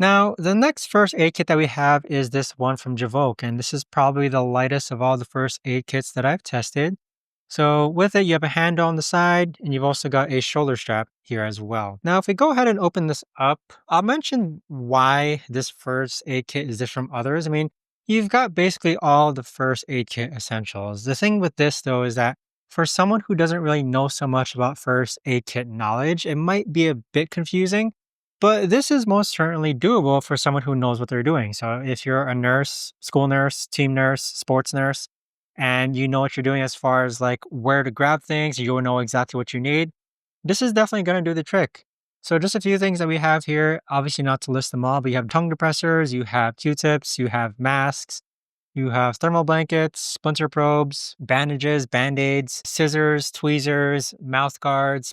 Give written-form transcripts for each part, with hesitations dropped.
Now, the next first aid kit that we have is this one from Gevoke, and this is probably the lightest of all the first aid kits that I've tested. So with it, you have a handle on the side, and you've also got a shoulder strap here as well. Now, if we go ahead and open this up, I'll mention why this first aid kit is different from others. I mean, you've got basically all the first aid kit essentials. The thing with this, though, is that for someone who doesn't really know so much about first aid kit knowledge, it might be a bit confusing. But this is most certainly doable for someone who knows what they're doing. So if you're a nurse, school nurse, team nurse, sports nurse, and you know what you're doing as far as like where to grab things, you know exactly what you need, this is definitely going to do the trick. So just a few things that we have here, obviously not to list them all, but you have tongue depressors, you have Q-tips, you have masks, you have thermal blankets, splinter probes, bandages, band-aids, scissors, tweezers, mouth guards,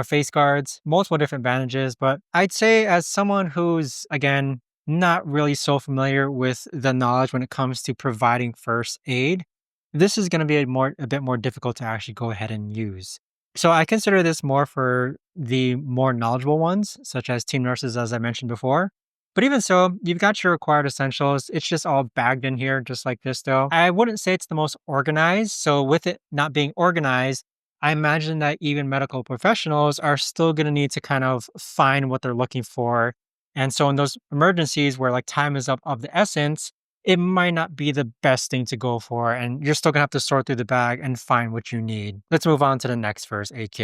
face guards, multiple different bandages. But I'd say as someone who's again not really so familiar with the knowledge when it comes to providing first aid, this is going to be a bit more difficult to actually go ahead and use. So I consider this more for the more knowledgeable ones, such as team nurses, as I mentioned before. But even so, you've got your required essentials. It's just all bagged in here, just like this, though. I wouldn't say it's the most organized. So, with it not being organized, I imagine that even medical professionals are still going to need to kind of find what they're looking for. And so, in those emergencies where like time is of the essence, it might not be the best thing to go for. And you're still going to have to sort through the bag and find what you need. Let's move on to the next first aid kit.